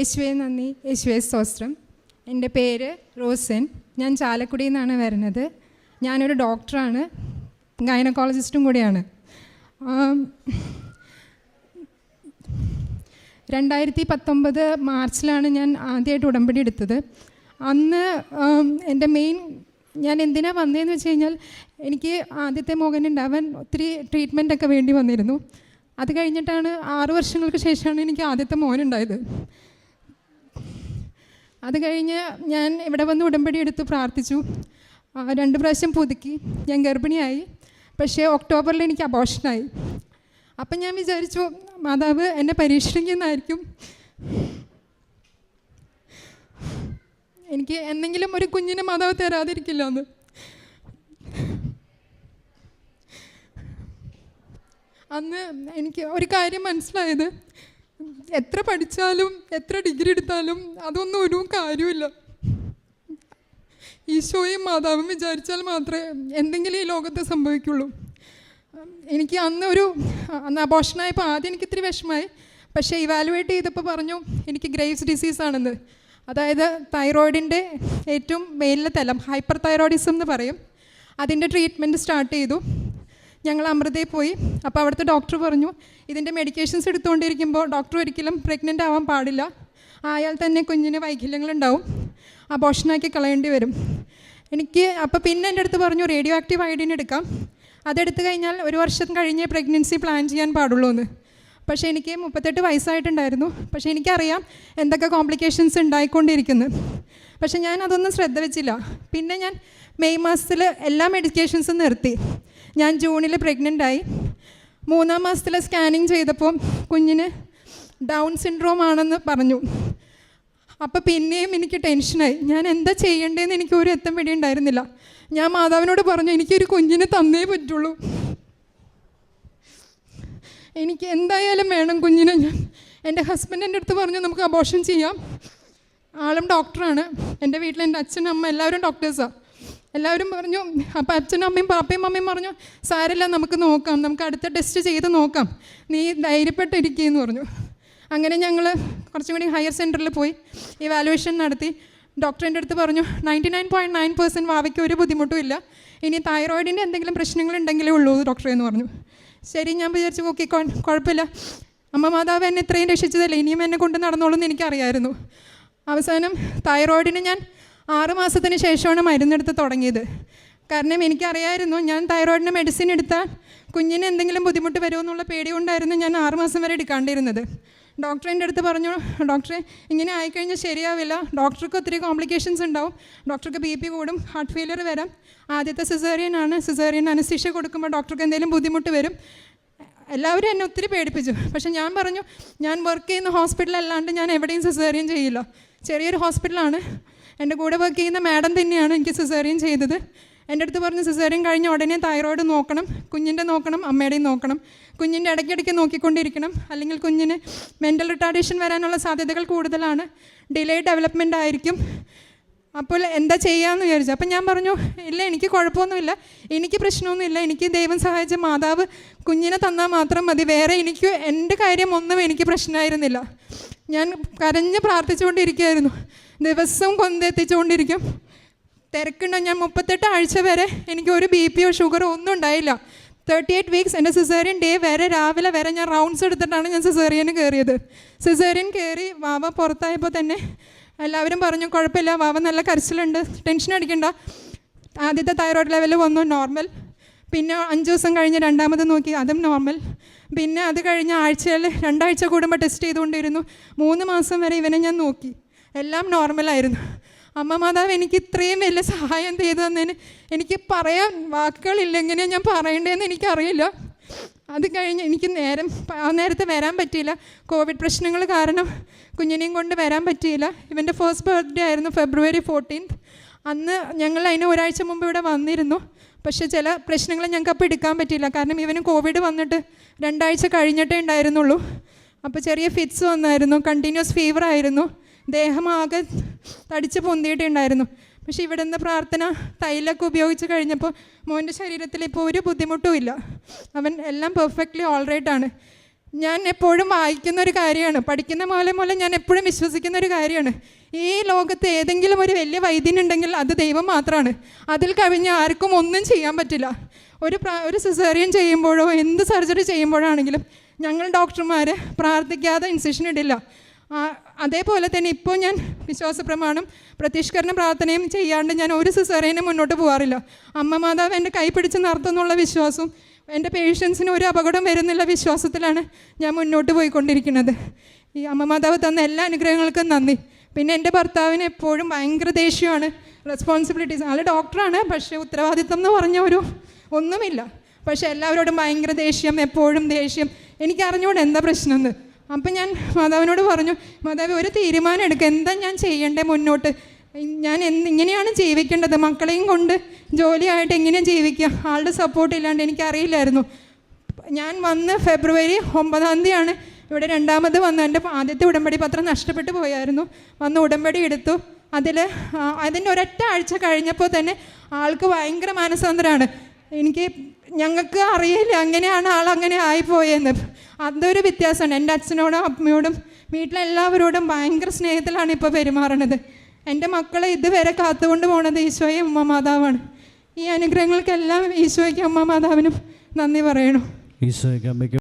യേശുവേ നന്ദി, യേശുവേ സ്തോത്രം. എൻ്റെ പേര് റോസൻ. ഞാൻ ചാലക്കുടിയിൽ നിന്നാണ് വരുന്നത്. ഞാനൊരു ഡോക്ടറാണ്, ഗൈനക്കോളജിസ്റ്റും കൂടിയാണ്. 2019 മാർച്ചിലാണ് ഞാൻ ആദ്യമായിട്ട് ഉടമ്പടി എടുത്തത്. അന്ന് എൻ്റെ ഞാൻ എന്തിനാണ് വന്നതെന്ന് വെച്ച് കഴിഞ്ഞാൽ, എനിക്ക് ആദ്യത്തെ മകനുണ്ടാവാൻ ഒത്തിരി ട്രീറ്റ്മെൻറ്റൊക്കെ വേണ്ടി വന്നിരുന്നു. അത് കഴിഞ്ഞിട്ടാണ് 6 വർഷങ്ങൾക്ക് ശേഷമാണ് എനിക്ക് ആദ്യത്തെ മോനുണ്ടായത്. അത് കഴിഞ്ഞ് ഞാൻ ഇവിടെ വന്ന് ഉടമ്പടി എടുത്ത് പ്രാർത്ഥിച്ചു. 2 പ്രാവശ്യം പുതുക്കി. ഞാൻ ഗർഭിണിയായി. പക്ഷേ ഒക്ടോബറിൽ എനിക്ക് അബോർഷനായി. അപ്പം ഞാൻ വിചാരിച്ചു, മാതാവ് എന്നെ പരീക്ഷിക്കുന്നതായിരിക്കും, എനിക്ക് എന്തെങ്കിലും ഒരു കുഞ്ഞിനെ മാതാവ് തരാതിരിക്കില്ല എന്ന്. അന്ന് എനിക്ക് ഒരു കാര്യം മനസ്സിലായത്, എത്ര പഠിച്ചാലും എത്ര ഡിഗ്രി എടുത്താലും അതൊന്നും ഒരു കാര്യമില്ല. ഈശോയും മാതാവും വിചാരിച്ചാൽ മാത്രമേ എന്തെങ്കിലും ഈ ലോകത്ത് സംഭവിക്കുള്ളൂ. എനിക്ക് അന്ന് അബോർഷനായപ്പോൾ ആദ്യം എനിക്ക് ഇത്തിരി വിഷമമായി. പക്ഷേ ഇവാലുവേറ്റ് ചെയ്തപ്പോൾ പറഞ്ഞു എനിക്ക് ഗ്രേവ്സ് ഡിസീസാണെന്ന്. അതായത് തൈറോയിഡിൻ്റെ ഏറ്റവും മേലിലെ തലം, ഹൈപ്പർ തൈറോയിഡിസം എന്ന് പറയും. അതിൻ്റെ ട്രീറ്റ്മെൻറ്റ് സ്റ്റാർട്ട് ചെയ്തു. ഞങ്ങൾ അമൃതയിൽ പോയി. അപ്പോൾ അവിടുത്തെ ഡോക്ടർ പറഞ്ഞു, ഇതിൻ്റെ മെഡിക്കേഷൻസ് എടുത്തുകൊണ്ടിരിക്കുമ്പോൾ ഡോക്ടർ ഒരിക്കലും പ്രഗ്നൻ്റ് ആവാൻ പാടില്ല, ആയാൽ തന്നെ കുഞ്ഞിന് വൈകല്യങ്ങളുണ്ടാവും, അബോർഷനാക്കി കളയേണ്ടി വരും. അപ്പോൾ പിന്നെ എൻ്റെ അടുത്ത് പറഞ്ഞു, റേഡിയോ ആക്റ്റീവ് അയഡിൻ എടുക്കാം, അതെടുത്തു കഴിഞ്ഞാൽ 1 വർഷം കഴിഞ്ഞേ പ്രഗ്നൻസി പ്ലാൻ ചെയ്യാൻ പാടുള്ളൂ എന്ന്. പക്ഷേ എനിക്ക് 38 വയസ്സായിട്ടുണ്ടായിരുന്നു. പക്ഷേ എനിക്കറിയാം എന്തൊക്കെ കോംപ്ലിക്കേഷൻസ് ഉണ്ടായിക്കൊണ്ടിരിക്കുന്നത്. പക്ഷേ ഞാൻ അതൊന്നും ശ്രദ്ധ വെച്ചില്ല. പിന്നെ ഞാൻ മെയ് മാസത്തിൽ എല്ലാ മെഡിക്കേഷൻസും നിർത്തി. ഞാൻ ജൂണിൽ പ്രഗ്നൻ്റായി. 3-ാം മാസത്തിൽ സ്കാനിങ് ചെയ്തപ്പോൾ കുഞ്ഞിന് ഡൗൺ സിൻഡ്രോം ആണെന്ന് പറഞ്ഞു. അപ്പോൾ പിന്നെയും എനിക്ക് ടെൻഷനായി. ഞാൻ എന്താ ചെയ്യേണ്ടതെന്ന് എനിക്ക് ഒരു എത്തം പിടി ഉണ്ടായിരുന്നില്ല. ഞാൻ മാതാവിനോട് പറഞ്ഞു, എനിക്കൊരു കുഞ്ഞിനെ തന്നേ പറ്റുള്ളൂ, എനിക്ക് എന്തായാലും വേണം കുഞ്ഞിനെ. എൻ്റെ ഹസ്ബൻഡ് എൻ്റെ അടുത്ത് പറഞ്ഞു, നമുക്ക് അബോർഷൻ ചെയ്യാം. ആളും ഡോക്ടറാണ്. എൻ്റെ വീട്ടിൽ എൻ്റെ അച്ഛനും അമ്മ എല്ലാവരും ഡോക്ടേഴ്സാണ്. എല്ലാവരും പറഞ്ഞു. അപ്പോൾ അച്ഛനും അമ്മയും പാപ്പയും അമ്മയും പറഞ്ഞു, സാരമില്ല, നമുക്ക് നോക്കാം, നമുക്ക് അടുത്ത ടെസ്റ്റ് ചെയ്ത് നോക്കാം, നീ ധൈര്യപ്പെട്ടിരിക്കുകയെന്ന് പറഞ്ഞു. അങ്ങനെ ഞങ്ങൾ കുറച്ചും കൂടി ഹയർ സെൻറ്ററിൽ പോയി ഇവാലുവേഷൻ നടത്തി. ഡോക്ടറിൻ്റെ അടുത്ത് പറഞ്ഞു, 99.9% വാവയ്ക്ക് ഒരു ബുദ്ധിമുട്ടും ഇല്ല, ഇനി തൈറോയിഡിൻ്റെ എന്തെങ്കിലും പ്രശ്നങ്ങളുണ്ടെങ്കിലേ ഉള്ളൂ ഡോക്ടറെ എന്ന് പറഞ്ഞു. ശരി, ഞാൻ വിചാരിച്ചു ഓക്കെ, കുഴപ്പമില്ല, അമ്മ മാതാവ് എന്നെ ഇത്രയും രക്ഷിച്ചതല്ലേ, ഇനിയും എന്നെ കൊണ്ട് നടന്നോളൂ എന്ന് എനിക്കറിയായിരുന്നു. അവസാനം തൈറോയിഡിന് ഞാൻ 6 മാസത്തിന് ശേഷമാണ് മരുന്നെടുത്ത് തുടങ്ങിയത്. കാരണം എനിക്കറിയായിരുന്നു, ഞാൻ തൈറോയിഡിന് മെഡിസിൻ എടുത്താൽ കുഞ്ഞിന് എന്തെങ്കിലും ബുദ്ധിമുട്ട് വരുമെന്നുള്ള പേടി കൊണ്ടായിരുന്നു ഞാൻ 6 മാസം വരെ എടുക്കാണ്ടിരുന്നത്. ഡോക്ടർ എൻ്റെ അടുത്ത് പറഞ്ഞു, ഡോക്ടറെ ഇങ്ങനെ ആയിക്കഴിഞ്ഞാൽ ശരിയാവില്ല, ഡോക്ടർക്ക് ഒത്തിരി കോംപ്ലിക്കേഷൻസ് ഉണ്ടാവും, ഡോക്ടർക്ക് BP കൂടും, ഹാർട്ട് ഫെയിലിയർ വരാം, ആദ്യത്തെ സിസേറിയൻ ആണ്, സിസേറിയൻ അനസ്തീഷ്യ കൊടുക്കുമ്പോൾ ഡോക്ടർക്ക് എന്തെങ്കിലും ബുദ്ധിമുട്ട് വരും. എല്ലാവരും എന്നെ ഒത്തിരി പേടിപ്പിച്ചു. പക്ഷേ ഞാൻ പറഞ്ഞു, ഞാൻ വർക്ക് ചെയ്യുന്ന ഹോസ്പിറ്റലല്ലാണ്ട് ഞാൻ എവിടെയും സിസേറിയൻ ചെയ്യില്ല. ചെറിയൊരു ഹോസ്പിറ്റലാണ്. എൻ്റെ കൂടെ വർക്ക് ചെയ്യുന്ന മാഡം തന്നെയാണ് എനിക്ക് സിസേറിയൻ ചെയ്തത്. എൻ്റെ അടുത്ത് പറഞ്ഞു, സിസേറിയൻ കഴിഞ്ഞ ഉടനെ തൈറോയിഡ് നോക്കണം, കുഞ്ഞിൻ്റെ നോക്കണം, അമ്മയുടെയും നോക്കണം, കുഞ്ഞിൻ്റെ ഇടയ്ക്കിടയ്ക്ക് നോക്കിക്കൊണ്ടിരിക്കണം, അല്ലെങ്കിൽ കുഞ്ഞിന് മെൻ്റൽ റിട്ടാർഡേഷൻ വരാനുള്ള സാധ്യതകൾ കൂടുതലാണ്, ഡിലേ ഡെവലപ്മെൻ്റ് ആയിരിക്കും. അപ്പോൾ എന്താ ചെയ്യാമെന്ന് വിചാരിച്ചു. അപ്പം ഞാൻ പറഞ്ഞു, ഇല്ല, എനിക്ക് കുഴപ്പമൊന്നുമില്ല, എനിക്ക് പ്രശ്നമൊന്നുമില്ല, എനിക്ക് ദൈവം സഹായിച്ച മാതാവ് കുഞ്ഞിനെ തന്നാൽ മാത്രം മതി, വേറെ എൻ്റെ കാര്യം ഒന്നും എനിക്ക് പ്രശ്നമായിരുന്നില്ല. ഞാൻ കരഞ്ഞ് പ്രാർത്ഥിച്ചുകൊണ്ടിരിക്കുകയായിരുന്നു, ദിവസവും കൊന്തെത്തിച്ചുകൊണ്ടിരിക്കും. തിരക്കുണ്ടോ? ഞാൻ 38 ആഴ്ച വരെ എനിക്ക് ഒരു BP ഷുഗറോ ഒന്നും ഉണ്ടായില്ല. 38 വീക്സ് എൻ്റെ സിസേറിയൻ ഡേ വരെ രാവിലെ വരെ ഞാൻ റൗണ്ട്സ് എടുത്തിട്ടാണ് ഞാൻ സിസേറിയന് കയറിയത്. സിസേറിയൻ കയറി വാവ പുറത്തായപ്പോൾ തന്നെ എല്ലാവരും പറഞ്ഞു, കുഴപ്പമില്ല, വാവ നല്ല കരച്ചിലുണ്ട്, ടെൻഷൻ അടിക്കണ്ട. ആദ്യത്തെ തൈറോയ്ഡ് ലെവൽ വന്നു, നോർമൽ. പിന്നെ 5 ദിവസം കഴിഞ്ഞ് 2ാമത് നോക്കി, അതും നോർമൽ. പിന്നെ അത് കഴിഞ്ഞ ആഴ്ചയിൽ 2 ആഴ്ച കൂടുമ്പോൾ ടെസ്റ്റ് ചെയ്തുകൊണ്ടിരുന്നു. 3 മാസം വരെ ഇവനെ ഞാൻ നോക്കി, എല്ലാം നോർമലായിരുന്നു. അമ്മ മാതാവ് എനിക്ക് ഇത്രയും വലിയ സഹായം ചെയ്തു തന്നതിന് എനിക്ക് പറയാൻ വാക്കുകളില്ല, എങ്ങനെയാണ് ഞാൻ പറയേണ്ടതെന്ന് എനിക്കറിയില്ല. അത് കഴിഞ്ഞ് എനിക്ക് നേരത്തെ വരാൻ പറ്റിയില്ല, കോവിഡ് പ്രശ്നങ്ങൾ കാരണം കുഞ്ഞിനെയും കൊണ്ട് വരാൻ പറ്റിയില്ല. ഇവൻ്റെ ഫസ്റ്റ് ബർത്ത്ഡേ ആയിരുന്നു February 14th. അന്ന് ഞങ്ങൾ അതിന് 1 ആഴ്ച മുമ്പ് ഇവിടെ വന്നിരുന്നു. പക്ഷേ ചില പ്രശ്നങ്ങൾ ഞങ്ങൾക്ക് അപ്പോൾ എടുക്കാൻ പറ്റിയില്ല, കാരണം ഇവന് കോവിഡ് വന്നിട്ട് 2 ആഴ്ച കഴിഞ്ഞിട്ടേ ഉണ്ടായിരുന്നുള്ളൂ. അപ്പോൾ ചെറിയ ഫിറ്റ്സ് വന്നായിരുന്നു, കണ്ടിന്യൂസ് ഫീവർ ആയിരുന്നു, ദേഹമാകെ തടിച്ച് പൊന്തിയിട്ടുണ്ടായിരുന്നു. പക്ഷേ ഇവിടെ നിന്ന് പ്രാർത്ഥന തൈലൊക്കെ ഉപയോഗിച്ച് കഴിഞ്ഞപ്പോൾ മോൻ്റെ ശരീരത്തിൽ ഇപ്പോൾ ഒരു ബുദ്ധിമുട്ടും ഇല്ല. അവൻ എല്ലാം പെർഫെക്റ്റ്ലി ഓൾറൈറ്റ് ആണ്. ഞാൻ എപ്പോഴും വായിക്കുന്ന ഒരു കാര്യമാണ്, പഠിക്കുന്ന മൂലം ഞാൻ എപ്പോഴും വിശ്വസിക്കുന്ന ഒരു കാര്യമാണ്, ഈ ലോകത്ത് ഏതെങ്കിലും ഒരു വലിയ വൈദ്യനുണ്ടെങ്കിൽ അത് ദൈവം മാത്രമാണ്. അതിൽ കവിഞ്ഞ് ആർക്കും ഒന്നും ചെയ്യാൻ പറ്റില്ല. ഒരു സിസേറിയൻ ചെയ്യുമ്പോഴോ എന്ത് സർജറി ചെയ്യുമ്പോഴാണെങ്കിലും ഞങ്ങൾ ഡോക്ടർമാർ പ്രാർത്ഥിക്കാതെ ഇൻസിഷൻ ഇടില്ല. അതേപോലെ തന്നെ ഇപ്പോൾ ഞാൻ വിശ്വാസപ്രമാണം പ്രത്യക്ഷീകരണ പ്രാർത്ഥനയും ചെയ്യാണ്ട് ഞാൻ ഒരു സിസേറിയനും മുന്നോട്ട് പോകാറില്ല. അമ്മ മാതാവ് എൻ്റെ കൈ പിടിച്ച് നടത്തുന്നുള്ള വിശ്വാസവും എൻ്റെ പേഷ്യൻസിന് ഒരു അപകടം വരുന്നുള്ള വിശ്വാസത്തിലാണ് ഞാൻ മുന്നോട്ട് പോയിക്കൊണ്ടിരിക്കുന്നത്. ഈ അമ്മ മാതാവ് തന്ന എല്ലാ അനുഗ്രഹങ്ങൾക്കും നന്ദി. പിന്നെ എൻ്റെ ഭർത്താവിന് എപ്പോഴും ഭയങ്കര ദേഷ്യമാണ്, റെസ്പോൺസിബിലിറ്റീസ്. ആൾ ഡോക്ടറാണ്, പക്ഷേ ഉത്തരവാദിത്തം എന്ന് പറഞ്ഞ ഒന്നുമില്ല. പക്ഷേ എല്ലാവരോടും ഭയങ്കര ദേഷ്യം, എപ്പോഴും ദേഷ്യം. എനിക്കറിഞ്ഞുകൂടെ എന്താ പ്രശ്നമെന്ന്. അപ്പം ഞാൻ മാതാവിനോട് പറഞ്ഞു, മാതാവ് ഒരു തീരുമാനം എടുക്കുക, എന്താ ഞാൻ ചെയ്യേണ്ടത് മുന്നോട്ട്, ഞാൻ ഇങ്ങനെയാണ് ജീവിക്കേണ്ടത്, മക്കളെയും കൊണ്ട് ജോലിയായിട്ട് എങ്ങനെയാണ് ജീവിക്കുക, ആളുടെ സപ്പോർട്ട് ഇല്ലാണ്ട് എനിക്കറിയില്ലായിരുന്നു. ഞാൻ വന്ന് ഫെബ്രുവരി 9 ഇവിടെ രണ്ടാമത് വന്നു. എൻ്റെ ആദ്യത്തെ ഉടമ്പടി പത്രം നഷ്ടപ്പെട്ടു പോയായിരുന്നു. വന്ന് ഉടമ്പടി എടുത്തു. അതിൻ്റെ ഒരൊറ്റ ആഴ്ച കഴിഞ്ഞപ്പോൾ തന്നെ ആൾക്ക് ഭയങ്കര മാനസാന്തരമാണ്. ഞങ്ങൾക്ക് അറിയില്ല അങ്ങനെയാണ് ആളങ്ങനെ ആയിപ്പോയെന്ന്. അതൊരു വ്യത്യാസമാണ്. എൻ്റെ അച്ഛനോടും അമ്മയോടും വീട്ടിലെല്ലാവരോടും ഭയങ്കര സ്നേഹത്തിലാണ് ഇപ്പോൾ പെരുമാറുന്നത്. എൻ്റെ മക്കളെ ഇതുവരെ കാത്തുകൊണ്ട് പോകുന്നത് ഈശോയും അമ്മ മാതാവാണ്. ഈ അനുഗ്രഹങ്ങൾക്കെല്ലാം ഈശോയ്ക്കും അമ്മ മാതാവിനും നന്ദി പറയണം. ഈശോയ്ക്ക് അമ്മയ്ക്ക്